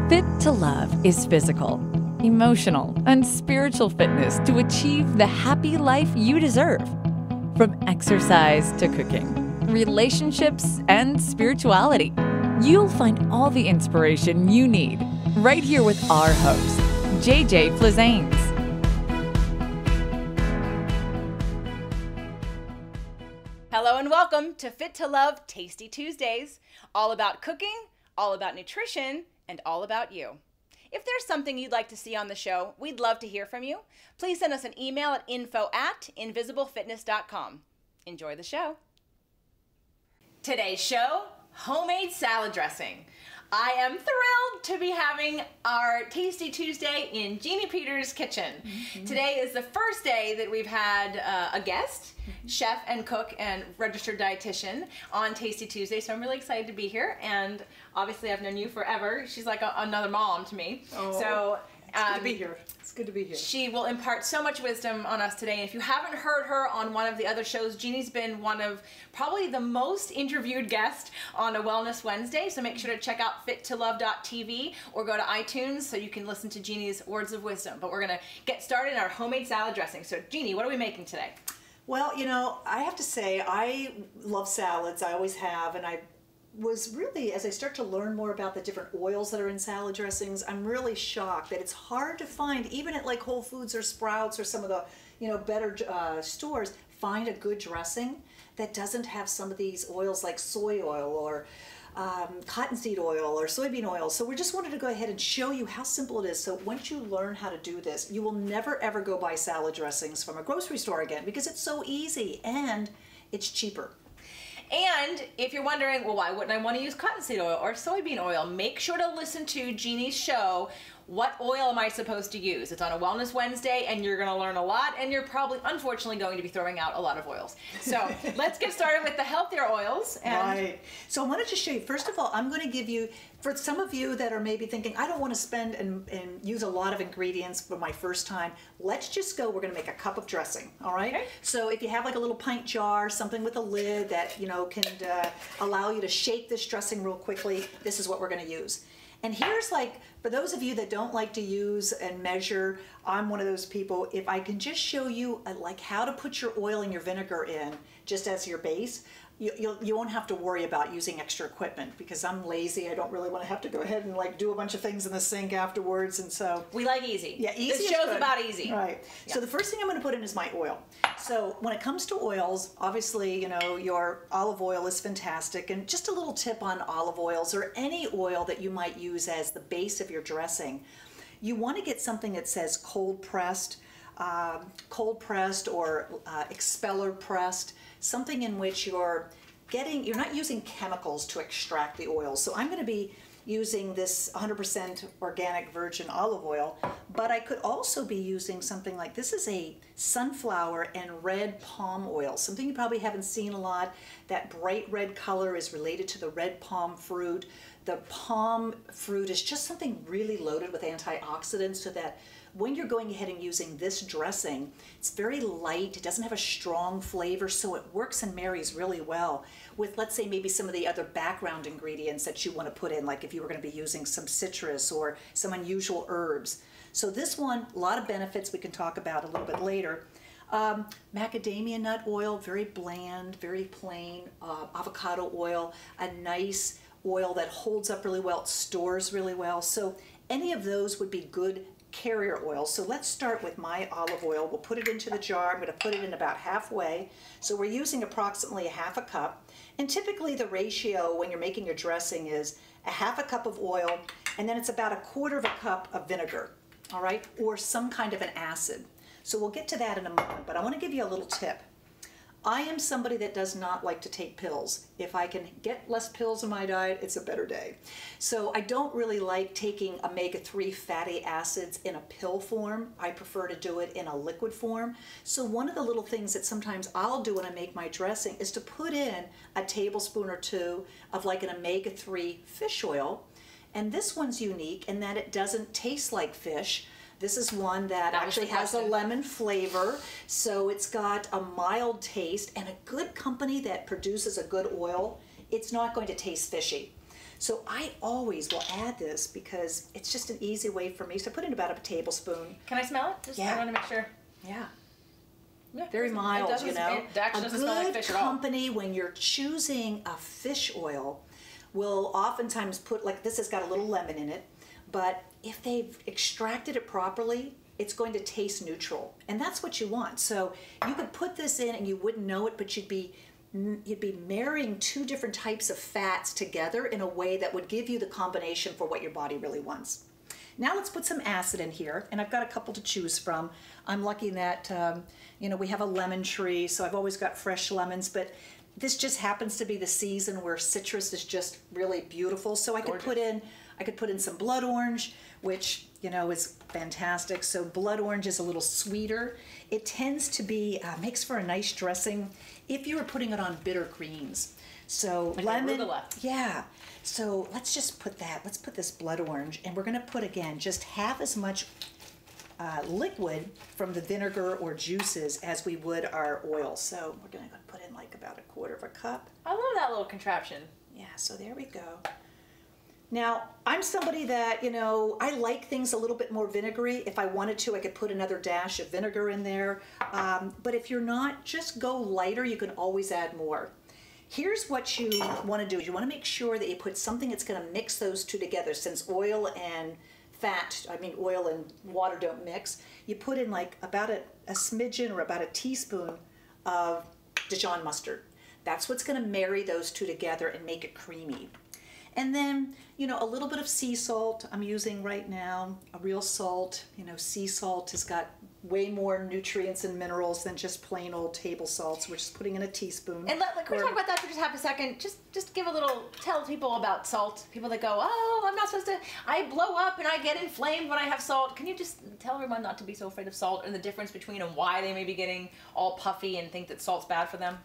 Fit to Love is physical, emotional, and spiritual fitness to achieve the happy life you deserve. From exercise to cooking, relationships, and spirituality, you'll find all the inspiration you need right here with our host, JJ Flizanes. Hello and welcome to Fit to Love Tasty Tuesdays, all about cooking, all about nutrition, and all about you. If there's something you'd like to see on the show, we'd love to hear from you. Please send us an email at info@invisiblefitness.com. Enjoy the show. Today's show, homemade salad dressing. I am thrilled to be having our Tasty Tuesday in Jeanne Peters' kitchen. Today is the first day that we've had a guest, chef and cook and registered dietitian on Tasty Tuesday, so I'm really excited to be here. And obviously I've known you forever. She's like another mom to me. Oh, so it's good to be here. It's good to be here. She will impart so much wisdom on us today. And if you haven't heard her on one of the other shows, Jeannie's been one of probably the most interviewed guests on a Wellness Wednesday. So make sure to check out fittolove.tv or go to iTunes so you can listen to Jeannie's words of wisdom. But we're going to get started in our homemade salad dressing. So Jeannie, what are we making today? Well, you know, I have to say I love salads. I always have, and I was really, as I start to learn more about the different oils that are in salad dressings, I'm really shocked that it's hard to find, even at like Whole Foods or Sprouts or some of the, you know, better stores, find a good dressing that doesn't have some of these oils like soy oil or cottonseed oil or soybean oil. So we just wanted to go ahead and show you how simple it is. So once you learn how to do this, you will never ever go buy salad dressings from a grocery store again because it's so easy and it's cheaper. And if you're wondering, well, why wouldn't I want to use cottonseed oil or soybean oil? Make sure to listen to Jeannie's show, What Oil Am I Supposed to Use? It's on a Wellness Wednesday, and you're going to learn a lot, and you're probably, unfortunately, going to be throwing out a lot of oils. So let's get started with the healthier oils. Right. So I wanted to show you, first of all, I'm going to give you, for some of you that are maybe thinking, I don't want to spend and use a lot of ingredients for my first time, let's just go, we're going to make a cup of dressing, all right? Okay. So if you have like a little pint jar, something with a lid that, you know, can allow you to shake this dressing real quickly, this is what we're going to use. And here's like, for those of you that don't like to use and measure, I'm one of those people, if I can just show you like how to put your oil and your vinegar in just as your base, you won't have to worry about using extra equipment because I'm lazy. I don't really want to have to go ahead and like do a bunch of things in the sink afterwards, and so we like easy. Yeah, easy. This show's about easy. Right. Yeah. So the first thing I'm going to put in is my oil. So when it comes to oils, obviously, you know, your olive oil is fantastic, and just a little tip on olive oils or any oil that you might use as the base of your dressing. You want to get something that says cold pressed or expeller pressed, something in which you're not using chemicals to extract the oil. So I'm going to be using this 100% organic virgin olive oil, but I could also be using something like, this is a sunflower and red palm oil, something you probably haven't seen a lot. That bright red color is related to the red palm fruit. The palm fruit is just something really loaded with antioxidants, so that when you're going ahead and using this dressing, it's very light, it doesn't have a strong flavor, so it works and marries really well with, let's say, maybe some of the other background ingredients that you want to put in, like if you were going to be using some citrus or some unusual herbs. So this one, a lot of benefits we can talk about a little bit later. Macadamia nut oil, very bland, very plain. Avocado oil, a nice oil that holds up really well, it stores really well. So any of those would be good carrier oil. So let's start with my olive oil. We'll put it into the jar. I'm going to put it in about halfway. So we're using approximately a half a cup. And typically the ratio when you're making your dressing is a half a cup of oil, and then it's about a quarter of a cup of vinegar, all right, or some kind of an acid. So we'll get to that in a moment, but I want to give you a little tip. I am somebody that does not like to take pills. If I can get less pills in my diet, it's a better day. So I don't really like taking omega-3 fatty acids in a pill form. I prefer to do it in a liquid form. So one of the little things that sometimes I'll do when I make my dressing is to put in a tablespoon or two of like an omega-3 fish oil. And this one's unique in that it doesn't taste like fish. This is one that actually has a lemon flavor, so it's got a mild taste, and a good company that produces a good oil, it's not going to taste fishy. So I always will add this because it's just an easy way for me. So I put in about a tablespoon. Can I smell it? Just, Yeah. I want to make sure. Yeah. Yeah, Very mild, it you know. It actually doesn't smell like fish at all. A good company, when you're choosing a fish oil, will oftentimes put, like, this has got a little lemon in it, but if they've extracted it properly, it's going to taste neutral, and that's what you want. So you could put this in and you wouldn't know it, but you'd be marrying two different types of fats together in a way that would give you the combination for what your body really wants. Now let's put some acid in here, and I've got a couple to choose from. I'm lucky that, you know, we have a lemon tree, so I've always got fresh lemons, but this just happens to be the season where citrus is just really beautiful. So I could put in some blood orange, which, you know, is fantastic. So blood orange is a little sweeter. It tends to be, makes for a nice dressing if you were putting it on bitter greens. So like lemon, arugula. yeah. So let's just put that, let's put this blood orange, and we're gonna put, again, just half as much liquid from the vinegar or juices as we would our oil. So we're gonna put in like about 1/4 cup. I love that little contraption. Yeah, so there we go. Now, I'm somebody that, you know, I like things a little bit more vinegary. If I wanted to, I could put another dash of vinegar in there. But if you're not, just go lighter. You can always add more. Here's what you want to do. You want to make sure that you put something that's going to mix those two together. Since oil and oil and water don't mix, you put in like about a smidgen or about a teaspoon of Dijon mustard. That's what's going to marry those two together and make it creamy. And then, you know, a little bit of sea salt I'm using right now, a real salt. You know, sea salt has got way more nutrients and minerals than just plain old table salt. So we're just putting in a teaspoon. And can we talk about that for just half a second? Just give a little, tell people about salt. People that go, oh, I'm not supposed to, I blow up and I get inflamed when I have salt. Can you just tell everyone not to be so afraid of salt and the difference between and why they may be getting all puffy and think that salt's bad for them?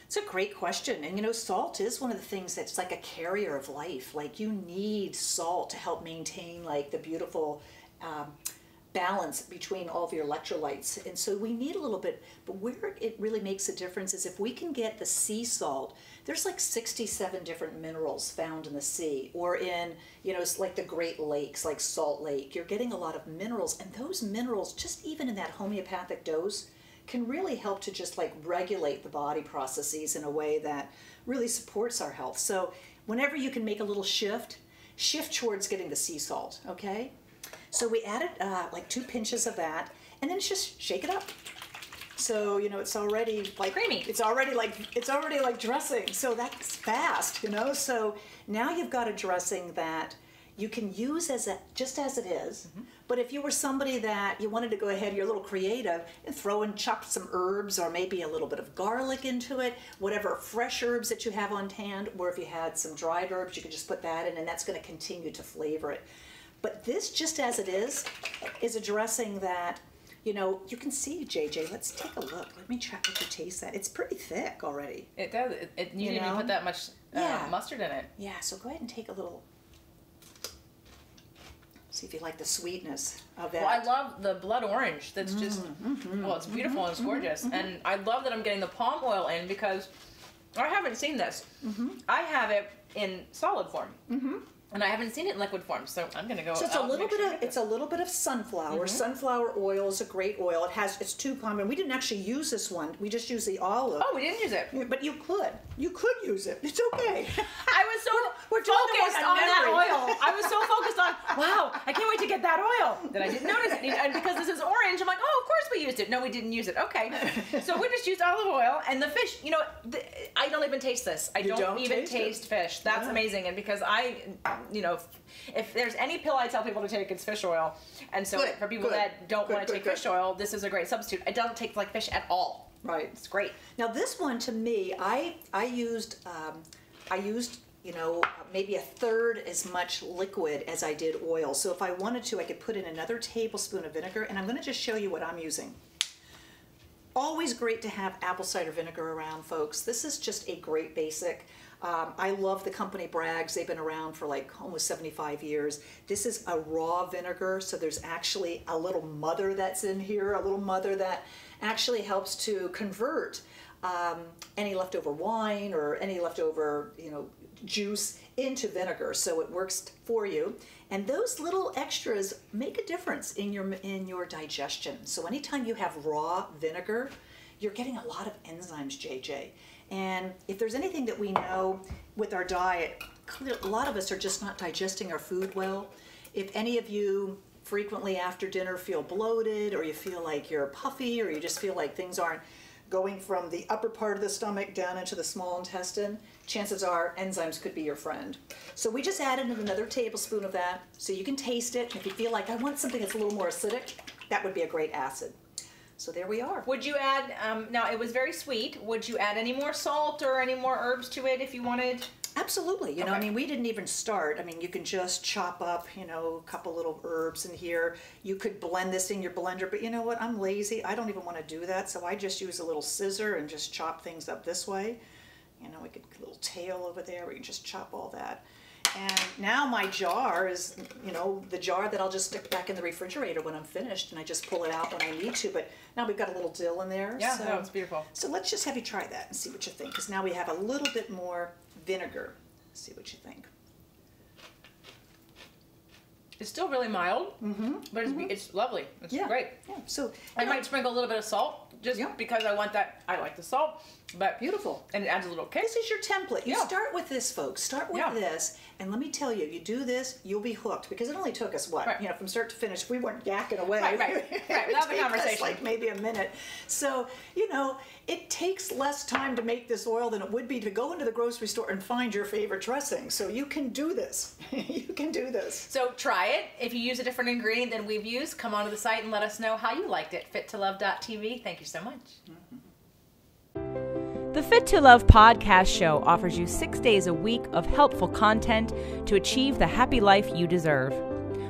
It's a great question. And you know, salt is one of the things that's like a carrier of life. Like, you need salt to help maintain like the beautiful balance between all of your electrolytes. And so we need a little bit, but where it really makes a difference is if we can get the sea salt. There's like 67 different minerals found in the sea, or in, you know, it's like the Great Lakes, like Salt Lake. You're getting a lot of minerals, and those minerals, just even in that homeopathic dose, can really help to just like regulate the body processes in a way that really supports our health. So whenever you can make a little shift towards getting the sea salt, okay? So we added like 2 pinches of that, and then just shake it up. So, you know, it's already like creamy. It's already like dressing. So that's fast, you know? So now you've got a dressing that you can use just as it is. Mm-hmm. But if you were somebody that you wanted to go ahead, you're a little creative, and throw and chop some herbs or maybe a little bit of garlic into it, whatever fresh herbs that you have on hand, or if you had some dried herbs, you could just put that in, and that's going to continue to flavor it. But this, just as it is a dressing that, you know, you can see, JJ, let's take a look. Let me try to taste that. It's pretty thick already. It does. You didn't even put that much mustard in it. Yeah, so go ahead and take a little. See if you like the sweetness of that. Well, I love the blood orange. That's just, well, it's beautiful and it's gorgeous. And I love that I'm getting the palm oil in because I haven't seen this. I have it in solid form. And I haven't seen it in liquid form, so I'm going to go. So it's a little bit of sunflower. Sunflower oil is a great oil. It's too common. We didn't actually use this one. We just used the olive. Oh, we didn't use it. But you could use it. It's okay. I was so focused on that oil. I was so focused on, wow, I can't wait to get that oil, that I didn't notice it. And because this is orange, I'm like, oh, of course we used it. No, we didn't use it. Okay. So we just used olive oil and the fish. You know, I don't even taste this. I don't even taste fish. That's amazing. And because you know, if there's any pill I tell people to take, it's fish oil. And so for people that don't want to take fish oil, this is a great substitute. It doesn't taste like fish at all. Right. It's great. Now this one, to me, I used you know, maybe 1/3 as much liquid as I did oil. So if I wanted to, I could put in another tablespoon of vinegar, and I'm going to just show you what I'm using. Always great to have apple cider vinegar around, folks. This is just a great basic. I love the company Bragg's. They've been around for like almost 75 years. This is a raw vinegar, so there's actually a little mother that's in here, a little mother that actually helps to convert any leftover wine or any leftover, you know, juice into vinegar, so it works for you. And those little extras make a difference in your digestion. So anytime you have raw vinegar, you're getting a lot of enzymes, JJ. And if there's anything that we know with our diet, a lot of us are just not digesting our food well. If any of you frequently after dinner feel bloated, or you feel like you're puffy, or you just feel like things aren't going from the upper part of the stomach down into the small intestine, chances are enzymes could be your friend. So we just added another tablespoon of that so you can taste it. If you feel like I want something that's a little more acidic, that would be a great acid. So there we are. Would you add, now it was very sweet, would you add any more salt or any more herbs to it if you wanted? Absolutely. You know, I mean, we didn't even start. I mean, you can just chop up, you know, a couple little herbs in here. You could blend this in your blender, but you know what? I'm lazy. I don't even want to do that. So I just use a little scissor and just chop things up this way. You know, we could a little tail over there. We can just chop all that. And now my jar is, you know, the jar that I'll just stick back in the refrigerator when I'm finished, and I just pull it out when I need to. But now we've got a little dill in there. Yeah, so, no, it's beautiful. So let's just have you try that and see what you think, because now we have a little bit more vinegar. See what you think. It's still really mild, but it's lovely. It's great. Yeah. So I might sprinkle a little bit of salt just because I want that. I like the salt, but beautiful. And it adds a little kick. This is your template. You start with this, folks. Start with this, and let me tell you, you do this, you'll be hooked, because it only took us what, you know, from start to finish. We weren't yakking away. Right. Without the conversation, like maybe a minute. So you know, it takes less time to make this oil than it would be to go into the grocery store and find your favorite dressing. So you can do this. You can do this. So try it. If you use a different ingredient than we've used, come onto the site and let us know how you liked it. FitToLove.tv. Thank you so much. The Fit to Love podcast show offers you 6 days a week of helpful content to achieve the happy life you deserve.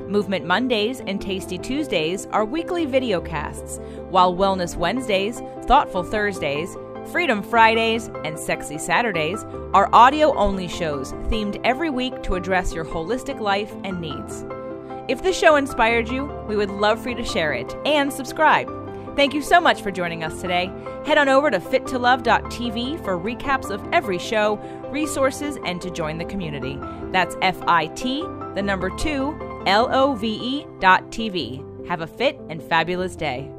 Movement Mondays and Tasty Tuesdays are weekly video casts, while Wellness Wednesdays, Thoughtful Thursdays, Freedom Fridays, and Sexy Saturdays are audio-only shows themed every week to address your holistic life and needs. If the show inspired you, we would love for you to share it and subscribe. Thank you so much for joining us today. Head on over to fittolove.tv for recaps of every show, resources, and to join the community. That's FIT, the number 2, LOVE.tv. Have a fit and fabulous day.